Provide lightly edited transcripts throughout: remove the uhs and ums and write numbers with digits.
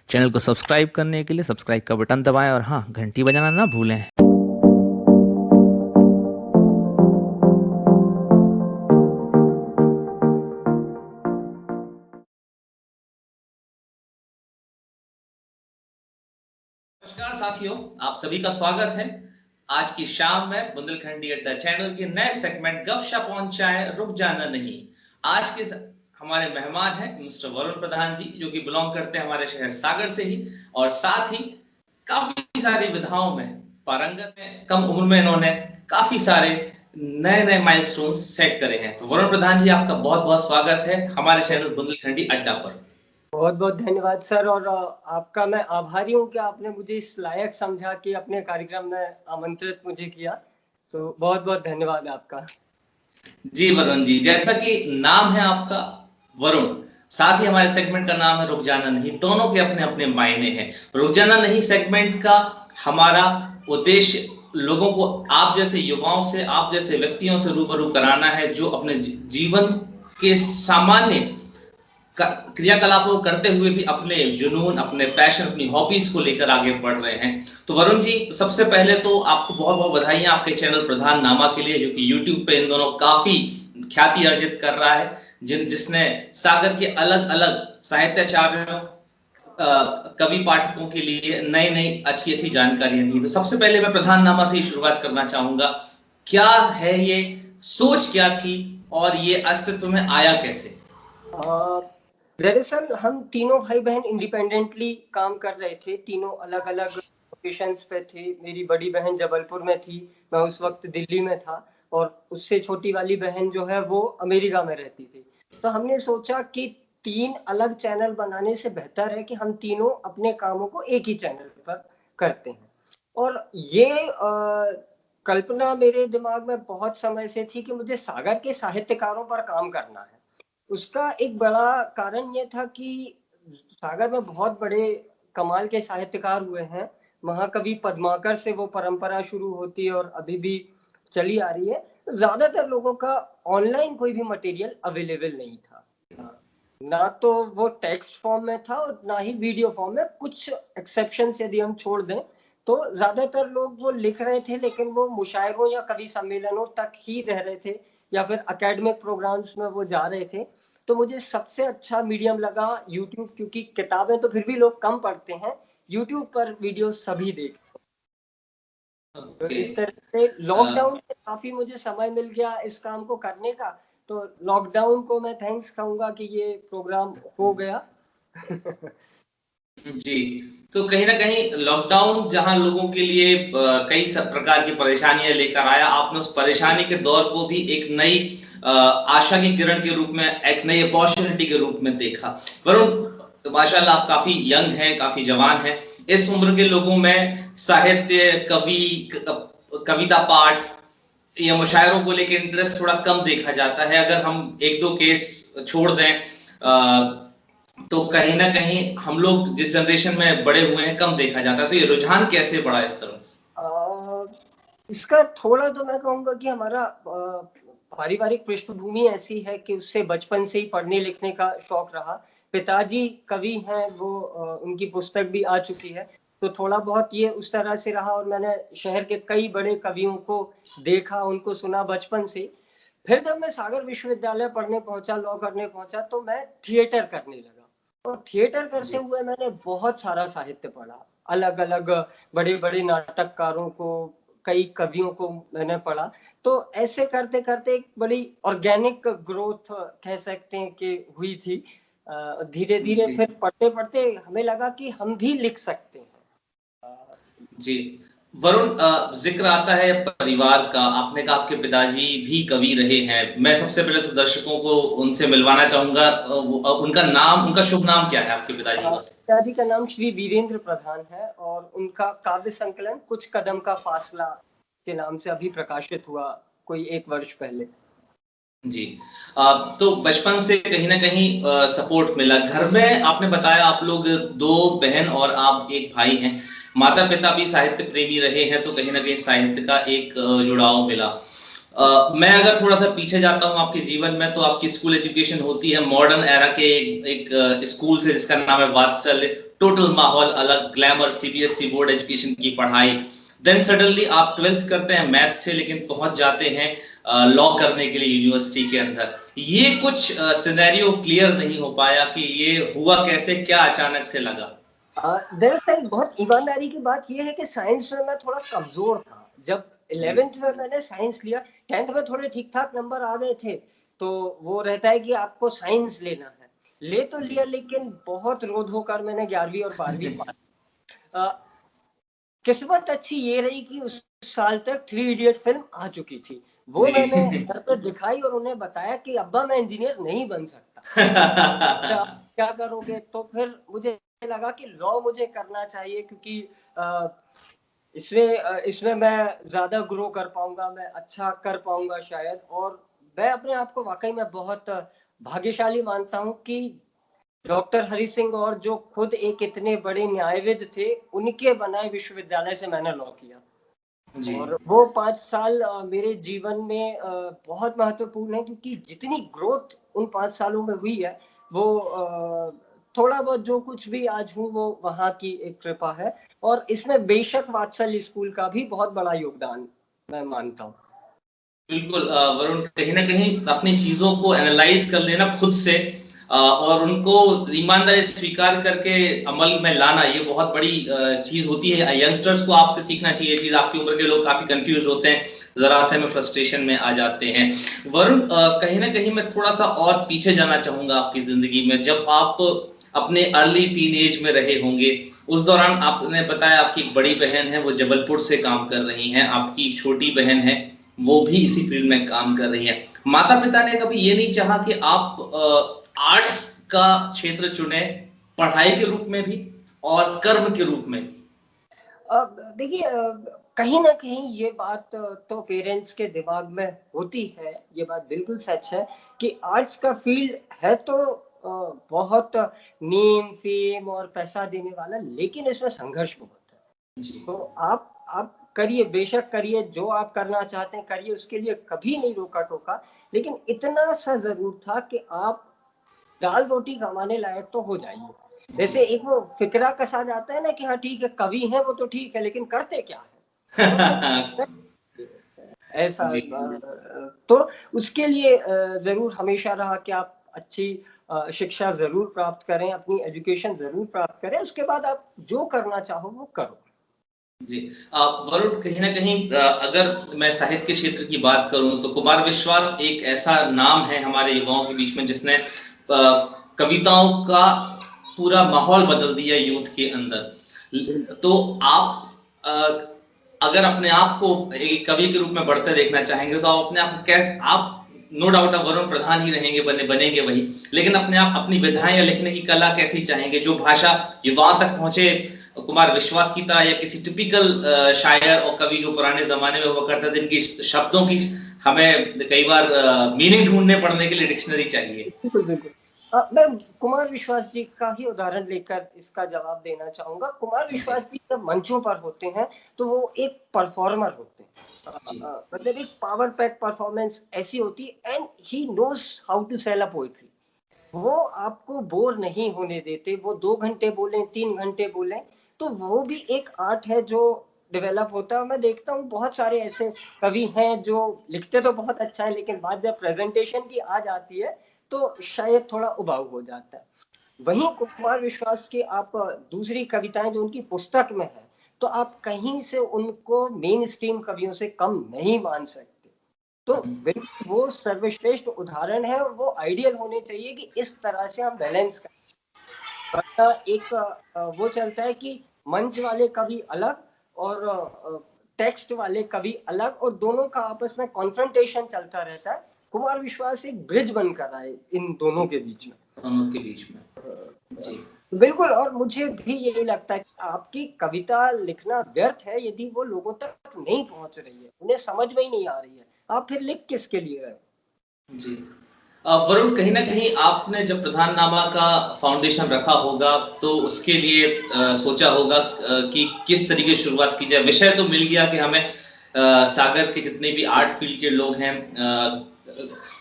Channel को subscribe करने के लिए सब्सक्राइब का बटन दबाएं और हाँ, घंटी बजाना ना भूलें। नमस्कार साथियों, आप सभी का स्वागत है। आज की शाम में बुंदेलखंडी अड्डा चैनल के नए सेगमेंट गपशप ऑन चाय रुक जाना नहीं। आज के हमारे मेहमान हैं मिस्टर वरुण प्रधान जी, जो कि बिलोंग करते हैं हमारे शहर सागर से ही, और साथ ही काफी सारी विधाओं में पारंगत हैं। कम उम्र में इन्होंने काफी सारे नए नए माइलस्टोन्स सेट करे हैं। तो वरुण प्रधान जी, आपका बहुत बहुत स्वागत है हमारे चैनल बुंदेलखंडी अड्डा पर। बहुत बहुत धन्यवाद सर, और आपका मैं आभारी हूँ कि आपने मुझे इस लायक समझा कि अपने कार्यक्रम में आमंत्रित मुझे किया। तो बहुत बहुत धन्यवाद आपका। जी वरुण जी, जैसा कि नाम है आपका वरुण, साथ ही हमारे सेगमेंट का नाम है रुक जाना नहीं। दोनों के अपने अपने मायने हैं। रुक जाना नहीं सेगमेंट का हमारा उद्देश्य लोगों को आप जैसे युवाओं से, आप जैसे व्यक्तियों से रूबरू कराना है, जो अपने जीवन के सामान्य क्रियाकलापों को करते हुए भी अपने जुनून, अपने पैशन, अपनी हॉबीज को लेकर आगे बढ़ रहे हैं। तो वरुण जी, सबसे पहले तो आपको बहुत बहुत बधाइयां आपके चैनल प्रधान नामा के लिए, जो कि यूट्यूब पे इन दोनों काफी ख्याति अर्जित कर रहा है, जिसने सागर के अलग अलग साहित्याचार्यों, कवि पाठकों के लिए नई नई अच्छी अच्छी जानकारियां दी। तो सबसे पहले मैं प्रधान नामा से ही शुरुआत करना चाहूंगा। क्या है ये, सोच क्या थी और ये अस्तित्व में आया कैसे? दरअसल हम तीनों भाई बहन इंडिपेंडेंटली काम कर रहे थे, तीनों अलग अलग लोकेशंस पे थे। मेरी बड़ी बहन जबलपुर में थी, मैं उस वक्त दिल्ली में था, और उससे छोटी वाली बहन जो है वो अमेरिका में रहती थी। तो हमने सोचा कि 3 अलग चैनल बनाने से बेहतर है कि हम तीनों अपने कामों को एक ही चैनल पर करते हैं। और ये कल्पना मेरे दिमाग में बहुत समय से थी कि मुझे सागर के साहित्यकारों पर काम करना है। उसका एक बड़ा कारण ये था कि सागर में बहुत बड़े कमाल के साहित्यकार हुए हैं। महाकवि पद्माकर से वो परंपरा शुरू होती है और अभी भी चली आ रही है। ज्यादातर लोगों का ऑनलाइन कोई भी मटेरियल अवेलेबल नहीं था, ना तो वो टेक्स्ट फॉर्म में था और ना ही वीडियो फॉर्म में। कुछ एक्सेप्शंस यदि हम छोड़ दें तो ज्यादातर लोग वो लिख रहे थे, लेकिन वो मुशायरों या कवि सम्मेलनों तक ही रह रहे थे या फिर एकेडमिक प्रोग्राम्स में वो जा रहे थे। तो मुझे सबसे अच्छा मीडियम लगा यूट्यूब, क्योंकि किताबें तो फिर भी लोग कम पढ़ते हैं, यूट्यूब पर वीडियो सभी देखते हैं। तो इस तरह से लॉकडाउन में काफी मुझे समय मिल गया इस काम को करने का। तो लॉकडाउन को मैं थैंक्स कहूंगा कि ये प्रोग्राम हो गया। जी, तो कहीं ना कहीं लॉकडाउन जहां लोगों के लिए कई सब प्रकार की परेशानियां लेकर आया, आपने उस परेशानी के दौर को भी एक नई आशा की किरण के रूप में, एक नई अपॉर्चुनिटी के रूप में देखा। वरुण, माशाल्लाह आप काफी यंग हैं, काफी जवान हैं। इस उम्र के लोगों में साहित्य, कविता पाठ या मुशायरों को लेकर इंटरेस्ट थोड़ा कम देखा जाता है। अगर हम एक दो केस छोड़ दें तो कहीं ना कहीं हम लोग जिस जनरेशन में बड़े हुए हैं कम देखा जाता है। तो ये रुझान कैसे बढ़ा इस तरफ? इसका थोड़ा तो मैं कहूंगा कि हमारा पारिवारिक पृष्ठभूमि ऐसी है कि उससे बचपन से ही पढ़ने लिखने का शौक रहा। पिताजी कवि हैं, वो उनकी पुस्तक भी आ चुकी है, तो थोड़ा बहुत ये उस तरह से रहा। और मैंने शहर के कई बड़े कवियों को देखा, उनको सुना बचपन से। फिर जब मैं सागर विश्वविद्यालय पढ़ने पहुंचा, लॉ करने पहुंचा, तो मैं थिएटर करने लगा। और थिएटर करते हुए मैंने बहुत सारा साहित्य पढ़ा, अलग अलग बड़े बड़े नाटककारों को, कई कवियों को मैंने पढ़ा। तो ऐसे करते करते एक बड़ी ऑर्गेनिक ग्रोथ कह सकते हैं कि हुई थी। धीरे धीरे फिर पढ़ते पढ़ते हमें लगा कि हम भी लिख सकते हैं। जी वरुण, जिक्र आता है परिवार का। आपने कहा आपके पिताजी भी कवि रहे हैं। मैं सबसे पहले तो दर्शकों को उनसे मिलवाना चाहूंगा। उनका नाम, उनका शुभ नाम क्या है आपके पिताजी का? पिताजी का नाम श्री वीरेंद्र प्रधान है, और उनका काव्य संकलन कुछ कदम का फासला के नाम से अभी प्रकाशित हुआ कोई 1 वर्ष पहले। जी, तो बचपन से कहीं ना कहीं सपोर्ट मिला घर में। आपने बताया आप लोग 2 बहन और आप 1 भाई हैं। माता पिता भी साहित्य प्रेमी रहे हैं, तो कहीं ना कहीं साहित्य का एक जुड़ाव मिला। मैं अगर थोड़ा सा पीछे जाता हूँ आपके जीवन में, तो आपकी स्कूल एजुकेशन होती है मॉडर्न एरा के एक स्कूल से जिसका नाम है वात्सल्य। टोटल माहौल अलग, ग्लैमर, सीबीएसई बोर्ड एजुकेशन की पढ़ाई। देन सडनली आप 12th करते हैं मैथ से, लेकिन पहुंच जाते हैं लॉ करने के लिए यूनिवर्सिटी के अंदर। ये कुछ सिनेरियो क्लियर नहीं हो पाया कि ये हुआ कैसे, क्या अचानक से लगा? दरअसल बहुत ईमानदारी की बात यह है कि साइंस में मैं थोड़ा कमजोर था। जब 11th में मैंने साइंस लिया, 10th में थोड़े ठीक ठाक नंबर आ गए थे, तो वो रहता है कि आपको साइंस लेना है, ले तो लिया, लेकिन बहुत रोध होकर मैंने 11वीं और 12वीं पास। किस्मत अच्छी ये रही कि उस साल तक 3 इडियट फिल्म आ चुकी थी। वो मैंने घर पर दिखाई और उन्हें बताया कि अब्बा मैं इंजीनियर नहीं बन सकता। क्या करोगे? तो फिर मुझे लगा कि लॉ मुझे करना चाहिए, क्योंकि इसमें मैं ज्यादा ग्रो कर पाऊंगा, मैं अच्छा कर पाऊंगा शायद। और मैं अपने आप को वाकई में बहुत भाग्यशाली मानता हूं कि डॉक्टर हरि सिंह और जो खुद एक इतने बड़े न्यायविद थे, उनके बनाए विश्वविद्यालय से मैंने लॉ किया। और वो 5 साल मेरे जीवन में बहुत महत्वपूर्ण है, क्योंकि जितनी ग्रोथ उन 5 सालों में हुई है, वो थोड़ा बहुत जो कुछ भी आज हूँ वो वहाँ की एक कृपा है। और इसमें बेशक वात्सल्य स्कूल का भी बहुत बड़ा योगदान मैं मानता हूँ। बिल्कुल वरुण, कहीं ना कहीं अपनी चीजों को एनालाइज कर लेना खुद से और उनको ईमानदारी स्वीकार करके अमल में लाना, ये बहुत बड़ी चीज होती है। यंगस्टर्स को आपसे सीखना चाहिए चीज। आपकी उम्र के लोग काफी कंफ्यूज होते हैं, जरा से में फ्रस्ट्रेशन में आ जाते हैं। वरुण, कहीं ना कहीं मैं थोड़ा सा और पीछे जाना चाहूंगा आपकी जिंदगी में। जब आप अपने अर्ली टीनेज में रहे होंगे, उस दौरान आपने बताया आपकी एक बड़ी बहन है, वो जबलपुर से काम कर रही हैं, आपकी एक छोटी बहन है, वो भी इसी फील्ड में काम कर रही है। माता पिता ने कभी ये नहीं चाहा कि आप आर्ट्स का क्षेत्र चुने, पढ़ाई के रूप में भी और कर्म के रूप में भी? देखिए, कहीं ना कहीं ये बात तो पेरेंट्स के दिमाग में होती है। ये बात बिल्कुल सच है कि आर्ट्स का फील्ड है तो बहुत नेम फेम और पैसा देने वाला, लेकिन इसमें संघर्ष बहुत है। तो आप करिए, बेशक करिए, जो आप करना चाहते हैं करिए, उसके लिए कभी नहीं रोका टोका। लेकिन इतना सा जरूर था कि आप दाल रोटी कमाने लायक तो हो जाइए। जैसे एक वो फिक्रा कसा जाता है ना कि हाँ ठीक है, कवि है वो तो ठीक है, लेकिन करते क्या है? ऐसा तो उसके लिए जरूर हमेशा रहा कि आप अच्छी शिक्षा जरूर प्राप्त करें, अपनी एजुकेशन जरूर प्राप्त करें, उसके बाद आप जो करना चाहो वो करो। जी, वरुण, कहीं ना कहीं अगर मैं साहित्य के क्षेत्र की बात करूं तो कुमार विश्वास एक ऐसा नाम है हमारे युवाओं के बीच में जिसने कविताओं का पूरा माहौल बदल दिया यूथ के अंदर। तो आप अगर अपने आप को एक कवि के रूप में बढ़ते देखना चाहेंगे, तो आप अपने आप को कैसे, आप नो डाउट वरुण प्रधान ही रहेंगे, बनेंगे वही, लेकिन अपने आप अपनी विधाएं या लिखने की कला कैसी चाहेंगे, जो भाषा युवाओं तक पहुंचे कुमार विश्वास की तरह, या किसी टिपिकल शायर और कवि जो पुराने जमाने में हुआ करते थे, जिनकी शब्दों की हमें कई बार मीनिंग ढूंढने पड़ने के लिए डिक्शनरी चाहिए? बिल्कुल बिल्कुल। मैं कुमार विश्वास जी का ही उदाहरण लेकर इसका जवाब देना चाहूंगा। कुमार विश्वास जी जब मंचों पर होते हैं तो वो एक परफॉर्मर होते हैं। मतलब एक पावर पैक परफॉर्मेंस ऐसी होती है, and he knows how to sell a poetry. वो आपको बोर नहीं होने देते। वो 2 घंटे बोलें, 3 घंटे बोलें, तो वो भी एक आर्ट है जो डेवलप होता है। मैं देखता हूँ बहुत सारे ऐसे कवि हैं जो लिखते तो बहुत अच्छा है, लेकिन बात जब प्रेजेंटेशन की आ जाती है तो शायद थोड़ा उबाऊ हो जाता है। वहीं कुमार विश्वास की आप दूसरी कविताएं जो उनकी पुस्तक में है, तो आप कहीं से उनको मेन स्ट्रीम कवियों से कम नहीं मान सकते। तो बिल्कुल वो सर्वश्रेष्ठ उदाहरण है, और वो आइडियल होने चाहिए कि इस तरह से हम बैलेंस करें। एक वो चलता है कि मंच वाले कवि अलग और टेक्स्ट वाले कवि अलग, और दोनों का आपस में कॉन्फ्रंटेशन चलता रहता है। कुमार विश्वास एक ब्रिज बनकर आए इन दोनों के बीच में। जी बिल्कुल। और मुझे भी यही लगता है कि आपकी कविता लिखना व्यर्थ है यदि वो लोगों तक नहीं पहुंच रही है, उन्हें समझ में ही नहीं आ रही है। आप फिर लिख किसके लिए रहे? जी, वरुण, कहीं ना कहीं आपने जब प्रधान नामा का फाउंडेशन रखा होगा तो उसके लिए सोचा होगा कि किस तरीके से शुरुआत की जाए। विषय तो मिल गया कि हमें सागर के जितने भी आर्ट फील्ड के लोग हैं,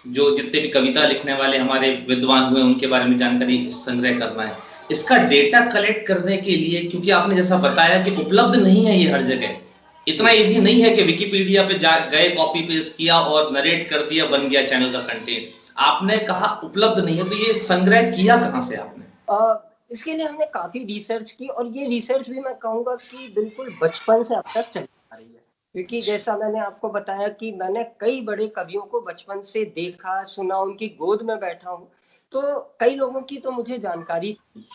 जो जितने भी कविता लिखने वाले हमारे विद्वान हुए, उनके बारे में जानकारी संग्रह करना है। इसका डेटा कलेक्ट करने के लिए, क्योंकि आपने जैसा बताया कि उपलब्ध नहीं है ये हर जगह, इतना इजी नहीं है कि विकिपीडिया पे गए, कॉपी पेस्ट किया और नरेट कर दिया, बन गया चैनल का कंटेंट। आपने कहा उपलब्ध नहीं है, तो ये संग्रह किया कहाँ से आपने? इसके लिए हमने काफी रिसर्च की, और ये रिसर्च भी मैं कहूँगा कि बिल्कुल बचपन से अब तक चली आ रही है। क्योंकि जैसा मैंने आपको बताया कि मैंने कई बड़े कवियों को बचपन से देखा, सुना, उनकी गोद में बैठा हूँ, तो कई लोगों की तो मुझे जानकारी थी।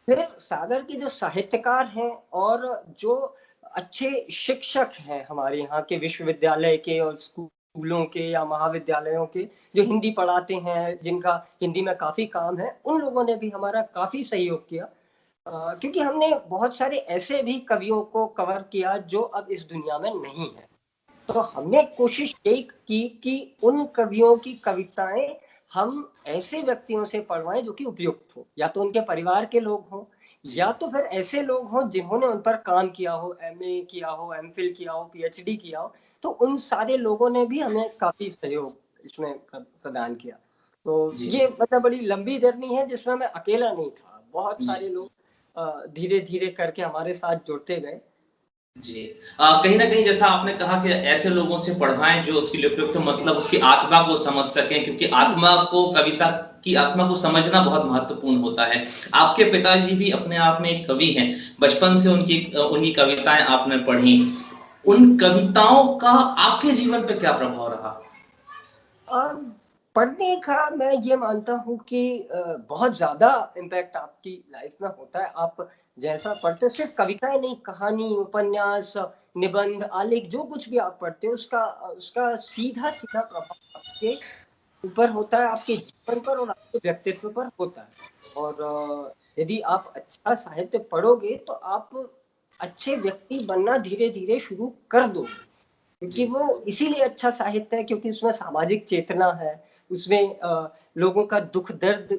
फिर सागर के जो साहित्यकार हैं और जो अच्छे शिक्षक हैं हमारे यहाँ के विश्वविद्यालय के और स्कूलों के या महाविद्यालयों के, जो हिंदी पढ़ाते हैं, जिनका हिंदी में काफी काम है, उन लोगों ने भी हमारा काफी सहयोग किया। क्योंकि हमने बहुत सारे ऐसे भी कवियों को कवर किया जो अब इस दुनिया में नहीं है। तो हमने कोशिश यही की कि उन कवियों की कविताएं हम ऐसे व्यक्तियों से पढ़वाएं जो कि उपयुक्त हो, या तो उनके परिवार के लोग हों, या तो फिर ऐसे लोग हों जिन्होंने उन पर काम किया हो, एमए किया हो, एमफिल किया हो, पीएचडी किया हो। तो उन सारे लोगों ने भी हमें काफी सहयोग इसमें प्रदान किया। तो ये मतलब बड़ी लंबी जर्नी है जिसमें मैं अकेला नहीं था, बहुत सारे लोग धीरे धीरे करके हमारे साथ जुड़ते गए। जी, कहीं ना कहीं जैसा आपने कहा कि ऐसे लोगों से पढ़वाएं जो उसके लिए उपयुक्त, मतलब उसकी आत्मा को समझ सकें, क्योंकि आत्मा को, कविता की आत्मा को समझना बहुत महत्वपूर्ण होता है। आपके पिताजी भी अपने आप में एक कवि हैं, बचपन से उनकी कविताएं आपने पढ़ी। उन कविताओं का आपके जीवन पे क्या प्रभाव रहा? पढ़ने का मैं ये मानता हूँ कि बहुत ज्यादा इम्पैक्ट आपकी लाइफ में होता है। आप जैसा पढ़ते हो, सिर्फ कविताएं नहीं, कहानी, उपन्यास, निबंध, आलेख, जो कुछ भी आप पढ़ते हो, उसका सीधा सीधा प्रभाव आपके ऊपर होता है, आपके जीवन पर और आपके व्यक्तित्व पर होता है। और यदि आप अच्छा साहित्य पढ़ोगे तो आप अच्छे व्यक्ति बनना धीरे धीरे शुरू कर दोगे। क्योंकि वो इसीलिए अच्छा साहित्य है क्योंकि उसमें सामाजिक चेतना है, उसमें लोगों का दुख दर्द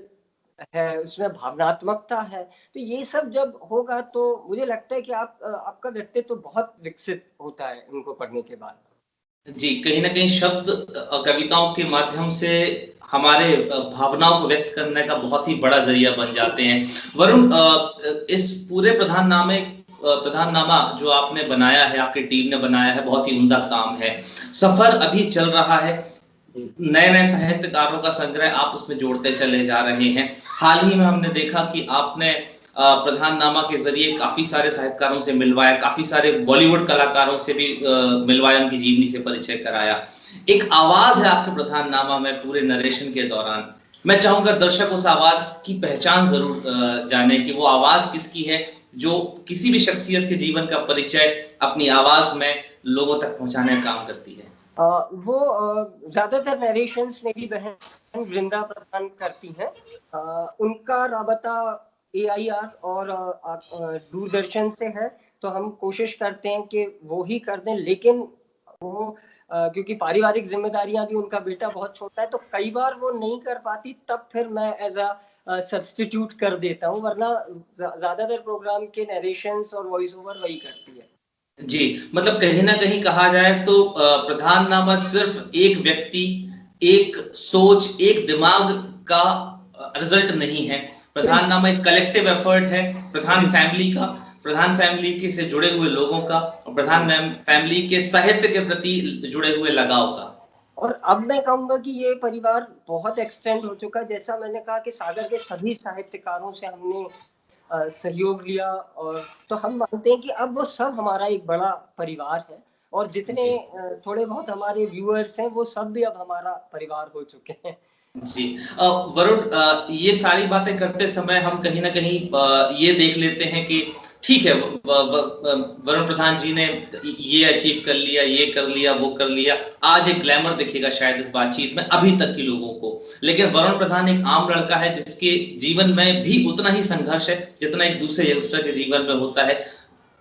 है, उसमें भावनात्मकता है। तो ये सब जब होगा तो मुझे लगता है कि आपका व्यक्तित्व तो बहुत विकसित होता है इनको पढ़ने के बाद। जी, कहीं ना कहीं शब्द कविताओं के माध्यम से हमारे भावनाओं को व्यक्त करने का बहुत ही बड़ा जरिया बन जाते हैं। वरुण, इस पूरे प्रधाननामा जो आपने बनाया है, आपकी टीम ने बनाया है, बहुत ही उम्दा काम है। सफर अभी चल रहा है, नए नए साहित्यकारों का संग्रह आप उसमें जोड़ते चले जा रहे हैं। हाल ही में हमने देखा कि आपने प्रधाननामा के जरिए काफी सारे साहित्यकारों से मिलवाया, काफी सारे बॉलीवुड कलाकारों से भी मिलवाया, उनकी जीवनी से परिचय कराया। एक आवाज है आपके प्रधाननामा में पूरे नरेशन के दौरान। मैं चाहूंगा दर्शक उस आवाज की पहचान जरूर जाने कि वो आवाज किसकी है, जो किसी भी शख्सियत के जीवन का परिचय अपनी आवाज में लोगों तक पहुंचाने का काम करती है। वो ज्यादातर नरेशंस मेरी बहन वृंदा प्रदान करती हैं। उनका राबता AIR और दूरदर्शन से है, तो हम कोशिश करते हैं कि वो ही कर दें। लेकिन वो क्योंकि पारिवारिक जिम्मेदारियां भी, उनका बेटा बहुत छोटा है, तो कई बार वो नहीं कर पाती, तब फिर मैं एज अ सब्स्टिट्यूट कर देता हूँ, वरना ज्यादातर प्रोग्राम के नरेशंस और वॉइस ओवर वही करती है। जी, मतलब कहीं ना कहीं कहा जाए तो प्रधाननामा सिर्फ एक व्यक्ति, एक सोच, एक दिमाग का रिजल्ट नहीं है। प्रधाननामा एक कलेक्टिव एफर्ट है, प्रधान फैमिली का, प्रधान फैमिली के से जुड़े हुए लोगों का, और प्रधान फैमिली के साहित्य के प्रति जुड़े हुए लगाव का। और अब मैं कहूंगा कि ये परिवार बहुत एक्सटेंड हो चुका है। जैसा मैंने कहा कि सागर के सभी साहित्यकारों से हमने सहयोग लिया, और तो हम मानते हैं कि अब वो सब हमारा एक बड़ा परिवार है, और जितने थोड़े बहुत हमारे व्यूअर्स हैं वो सब भी अब हमारा परिवार हो चुके हैं। जी, वरुण, ये सारी बातें करते समय हम कहीं ना कहीं ये देख लेते हैं कि ठीक है, वरुण प्रधान जी ने ये अचीव कर लिया, ये कर लिया, वो कर लिया, आज एक ग्लैमर दिखेगा शायद इस बातचीत में अभी तक की लोगों को। लेकिन वरुण प्रधान एक आम लड़का है जिसके जीवन में भी उतना ही संघर्ष है जितना एक दूसरे यंगस्टर के जीवन में होता है।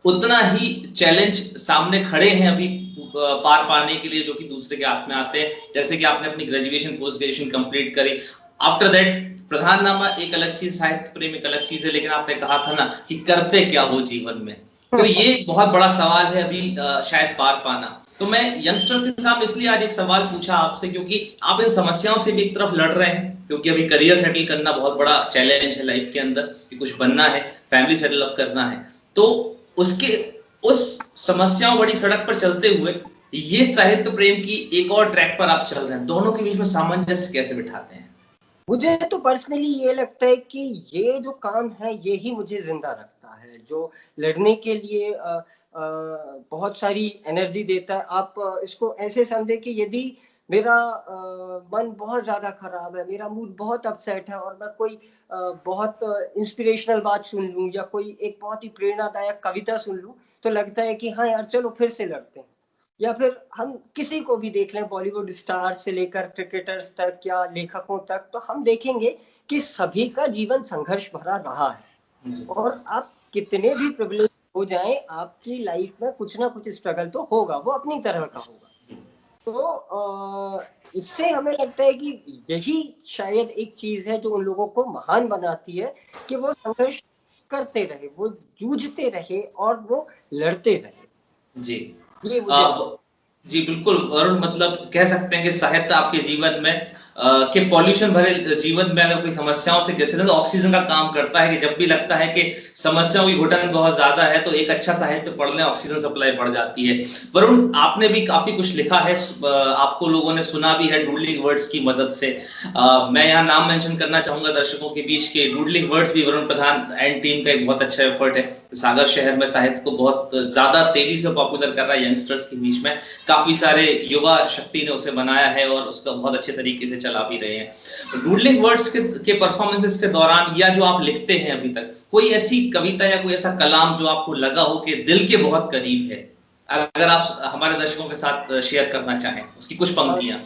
उतना ही चैलेंज सामने खड़े हैं अभी पार पाने के लिए, जो कि दूसरे के हाथ में आते हैं। जैसे कि आपने अपनी ग्रेजुएशन, पोस्ट ग्रेजुएशन कंप्लीट करी, आफ्टर दैट प्रधाननामा एक अलग चीज, साहित्य प्रेम एक अलग चीज है, लेकिन आपने कहा था ना कि करते क्या हो जीवन में, तो ये बहुत बड़ा सवाल है अभी शायद पार पाना। तो मैं यंगस्टर्स के सामने इसलिए आज एक सवाल पूछा आपसे, क्योंकि आप इन समस्याओं से भी एक तरफ लड़ रहे हैं, क्योंकि अभी करियर सेटल करना बहुत बड़ा चैलेंज है लाइफ के अंदर, कि कुछ बनना है, फैमिली सेटल अप करना है। तो उसके उस समस्याओं बड़ी सड़क पर चलते हुए ये साहित्य प्रेम की एक और ट्रैक पर आप चल रहे हैं, दोनों के बीच में सामंजस्य कैसे बिठाते हैं? मुझे तो पर्सनली ये लगता है कि ये जो काम है ये ही मुझे जिंदा रखता है, जो लड़ने के लिए बहुत सारी एनर्जी देता है। आप इसको ऐसे समझे कि यदि मेरा मन बहुत ज्यादा खराब है, मेरा मूड बहुत अपसेट है और मैं कोई बहुत इंस्पिरेशनल बात सुन लूं या कोई एक बहुत ही प्रेरणादायक कविता सुन लूं, तो लगता है कि हाँ यार चलो फिर से लड़ते हैं। या फिर हम किसी को भी देख लें, बॉलीवुड स्टार से लेकर क्रिकेटर्स तक या लेखकों तक, तो हम देखेंगे कि सभी का जीवन संघर्ष भरा रहा है। और आप कितने भी प्रिविलेज हो जाएं, आपकी लाइफ में कुछ ना कुछ स्ट्रगल तो होगा, वो अपनी तरह का होगा। तो इससे हमें लगता है कि यही शायद एक चीज है जो उन लोगों को महान बनाती है, कि वो संघर्ष करते रहे, वो जूझते रहे और वो लड़ते रहे। जी ये मुझे जी बिल्कुल वरुण, मतलब कह सकते हैं कि साहित्य आपके जीवन में के पॉल्यूशन भरे जीवन में अगर कोई समस्याओं से जैसे तो ऑक्सीजन का काम करता है, कि जब भी लगता है कि समस्याओं की घुटन बहुत ज्यादा है तो एक अच्छा साहित्य पढ़ लें, ऑक्सीजन सप्लाई बढ़ जाती है। वरुण, आपने भी काफी कुछ लिखा है, आपको लोगों ने सुना भी है डूडलिंग वर्ड्स की मदद से। मैं यहाँ नाम मेंशन करना चाहूंगा दर्शकों के बीच के, डूडलिंग वर्ड्स भी वरुण प्रधान एंड टीम का एक बहुत अच्छा एफर्ट है, सागर शहर में साहित्य को बहुत ज्यादा तेजी से पॉपुलर कर रहा है यंगस्टर्स के बीच में। काफी सारे युवा शक्ति ने उसे बनाया है और उसका बहुत अच्छे तरीके से चला भी रहे हैं। डूडलिंग वर्ड्स के परफॉर्मेंसेस के दौरान या जो आप लिखते हैं अभी तक, कोई ऐसी कविता या कोई ऐसा कलाम जो आपको लगा हो कि दिल के बहुत करीब है, अगर आप हमारे दर्शकों के साथ शेयर करना चाहें उसकी कुछ पंक्तियां?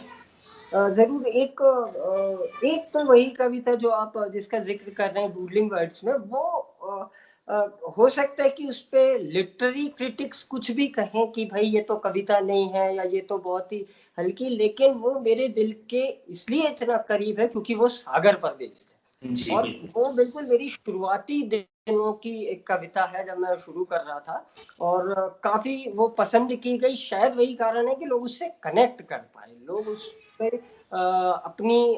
जरूर। एक तो वही कविता जो आप जिसका जिक्र कर रहे हैं डूडलिंग वर्ड्स में, वो हो सकता है कि उस पे लिटरेरी क्रिटिक्स कुछ भी कहें कि भाई ये तो कविता नहीं है या ये तो बहुत ही हल्की, लेकिन वो मेरे दिल के इसलिए इतना करीब है क्योंकि वो सागर पर बेस्ड है। और वो बिल्कुल मेरी शुरुआती दिनों की एक कविता है जब मैं शुरू कर रहा था, और काफी वो पसंद की गई। शायद वही कारण है कि लोग उससे कनेक्ट कर पाए, लोग उस पे अपनी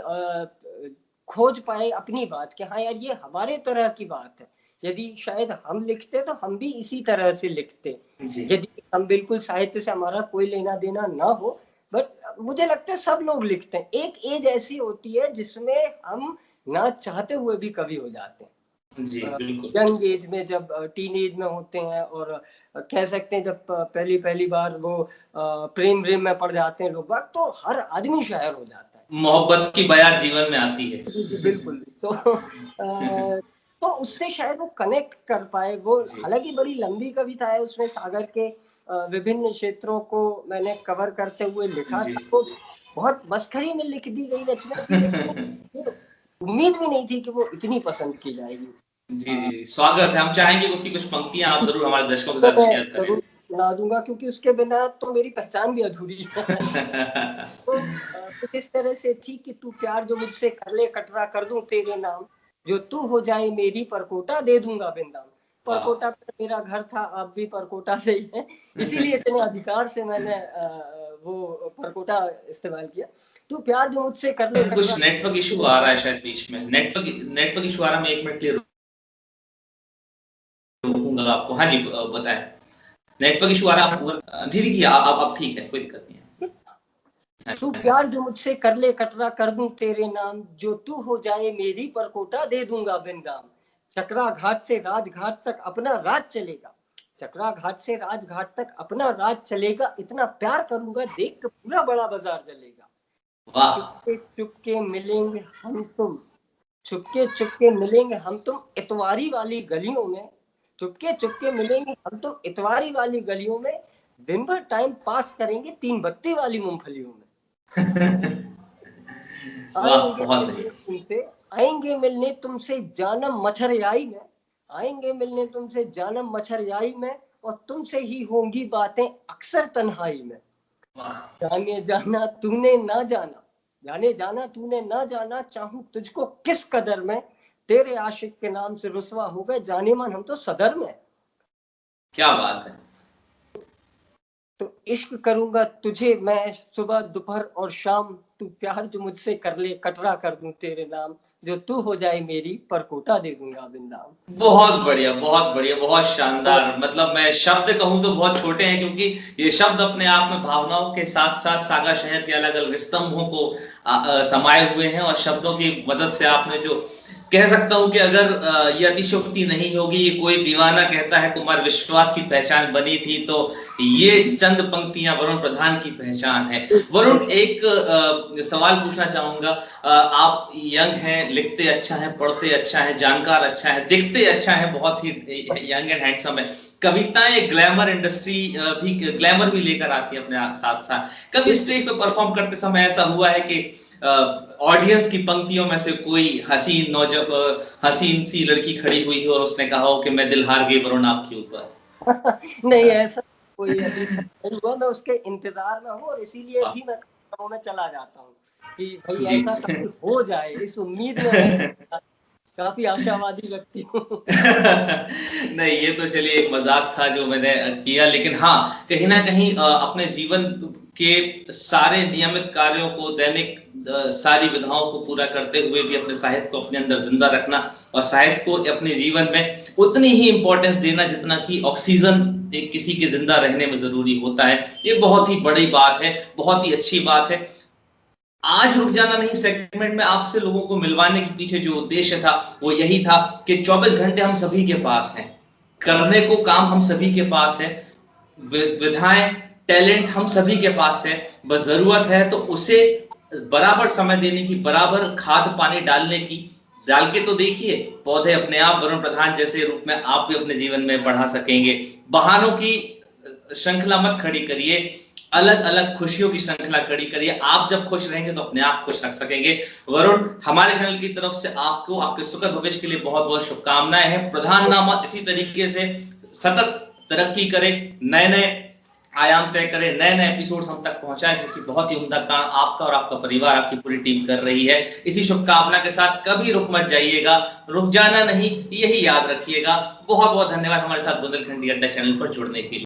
खोज पाए अपनी बात, कि हाँ यार ये हमारे तरह की बात है। यदि शायद हम लिखते तो हम भी इसी तरह से लिखते, यदि हम बिल्कुल साहित्य से हमारा कोई लेना देना ना हो। बट मुझे लगता है सब लोग लिखते हैं। एक एज ऐसी होती है जिसमें हम ना चाहते हुए भी कवि हो जाते हैं। जी बिल्कुल। यंग एज में, जब टीन एज में होते हैं, और कह सकते हैं जब पहली बार वो प्रेम प्रेम में पड़ जाते हैं लोग बाग, तो हर आदमी शायर हो जाता है, मोहब्बत की बयार जीवन में आती है। जी बिल्कुल। तो उससे शायद वो कनेक्ट कर पाए। वो हालांकि बड़ी लंबी कविता है, उसमें सागर के विभिन्न क्षेत्रों को मैंने कवर करते हुए लिखा था। वो बहुत मस्खरी में लिख दी गई रचना थी, लेकिन उम्मीद भी नहीं थी कि वो इतनी पसंद की जाएगी। जी जी, स्वागत है। हम चाहेंगे कि उसकी कुछ पंक्तियां आप जरूर हमारे दर्शकों के साथ शेयर करें। जरूर सुना दूंगा, क्योंकि उसके बिना तो मेरी पहचान भी अधूरी है। तो कुछ इस तरह से थी कि तू प्यार जो मुझसे कर ले, कटरा कर दूं तेरे नाम, जो तू हो जाए मेरी परकोटा दे दूंगा बिंदाम। परकोटा पर मेरा घर था, आप भी परकोटा से ही हैं, इसीलिए इतने अधिकार से मैंने वो परकोटा इस्तेमाल किया। तू प्यार जो मुझसे कर ले, कुछ नेटवर्क इशू आ रहा है शायद बीच में, नेटवर्क इशू आ रहा है, मैं 1 मिनट के लिए रोकूंगा आपको। हाँ जी, बताएं। नेटवर्क इशू आ रहा है आपको? जी जी, अब ठीक है, कोई दिक्कत नहीं है। तू प्यार जो मुझसे कर ले, कटरा कर दूं तेरे नाम, जो तू हो जाए मेरी परकोटा दे दूंगा बिंदाम। चकरा घाट से राजघाट तक अपना राज चलेगा, चकरा घाट से राजघाट तक अपना राज चलेगा। इतना प्यार करूंगा देख के पूरा बड़ा बाजार जलेगा। चुपके चुपके मिलेंगे हम तुम, चुपके चुपके मिलेंगे हम तुम इतवारी वाली गलियों में, चुपके चुपके मिलेंगे हम तुम इतवारी वाली गलियों में। दिन भर टाइम पास करेंगे 3 बत्ती वाली मूंगफलियों में। आएंगे मिलने तुमसे, आएंगे मिलने तुमसे जानम मच्छरयाई में, आएंगे मिलने तुमसे जानम मच्छरयाई में, और तुमसे ही होंगी बातें अक्सर तन्हाई में। जाने जाना तूने ना जाना, जाने जाना तूने ना जाना, चाहूं तुझको किस कदर में, तेरे आशिक के नाम से रुसवा हो गए जाने मन हम तो सदर में। क्या बात है। तो इश्क करूंगा तुझे मैं सुबह दोपहर और शाम, तू प्यार जो मुझसे कर ले कटरा कर दूं तेरे नाम, जो तू हो जाए मेरी परकोटा दे दूंगा बिंदाम। बहुत बढ़िया, बहुत बढ़िया, बहुत शानदार। मतलब मैं शब्द कहूँ तो बहुत छोटे हैं, क्योंकि ये शब्द अपने आप में भावनाओं के साथ-साथ सागा शहर के अलग-अलग स्तंभों को समाये हुए हैं, और शब्दों की मदद से आपने जो कह सकता हूँ कि अगर ये अतिशयोक्ति नहीं होगी, ये कोई दीवाना कहता है कुमार विश्वास की पहचान बनी थी, तो ये चंद पंक्तियाँ वरुण प्रधान की पहचान है। वरुण, एक सवाल पूछना चाहूँगा। आप यंग हैं, लिखते अच्छा है, पढ़ते अच्छा है, जानकार अच्छा है, दिखते अच्छा है, बहुत ही यंग एंड हैंडसम है। कविताएं ग्लैमर इंडस्ट्री भी ग्लैमर भी लेकर आती है अपने साथ साथ। कभी स्टेज पे परफॉर्म करते समय ऐसा हुआ है कि ऑडियंस की पंक्तियों में से कोई हसीन सी लड़की खड़ी हुई हो और उसने कहा हो कि मैं दिल हार गई वरुण आपके ऊपर? नहीं, ऐसा कोई अभी नहीं हुआ। मैं उसके इंतजार में हूँ, और इसीलिए भी मैं कार्यक्रमों में चला जाता हूँ कि भाई जी। ऐसा कभी हो जाए, इस उम्मीद में मैं काफी आशावादी व्यक्ति हूँ। नहीं, ये तो चलिए एक मजाक था जो मैंने किया, लेकिन हाँ, कहीं ना कहीं अपने जीवन के सारे नियमित कार्यों को, दैनिक सारी विधाओं को पूरा करते हुए भी अपने साहित्य को अपने अंदर जिंदा रखना, और साहित्य को अपने जीवन में उतनी ही इंपॉर्टेंस देना जितना कि ऑक्सीजन एक किसी के जिंदा रहने में जरूरी होता है, ये बहुत ही बड़ी बात है, बहुत ही अच्छी बात है। आज रुक जाना नहीं सेगमेंट में आपसे लोगों को मिलवाने के पीछे जो उद्देश्य था वो यही था कि 24 घंटे हम सभी के पास हैं, करने को काम हम सभी के पास है, विधाएं, टैलेंट हम सभी के पास है, बस जरूरत है तो उसे बराबर समय देने की, बराबर खाद पानी डालने की। डाल के तो देखिए, पौधे अपने आप वरुण प्रधान जैसे रूप में आप भी अपने जीवन में बढ़ा सकेंगे। बहानों की श्रृंखला मत खड़ी करिए, अलग अलग खुशियों की श्रृंखला खड़ी करिए। आप जब खुश रहेंगे तो अपने आप खुश रख सकेंगे। वरुण, हमारे चैनल की तरफ से आपको आपके सुखद भविष्य के लिए बहुत बहुत शुभकामनाएं हैं। प्रधान नामा इसी तरीके से सतत तरक्की करे, नए नए आयाम तय करे, नए नए एपिसोड्स हम तक पहुंचाए, क्योंकि बहुत ही उम्दा काम आपका और आपका परिवार, आपकी पूरी टीम कर रही है। इसी शुभकामना के साथ कभी रुक मत जाइएगा, रुक जाना नहीं, यही याद रखिएगा। बहुत बहुत धन्यवाद हमारे साथ बुंदेलखंडी अड्डा चैनल पर जुड़ने के लिए।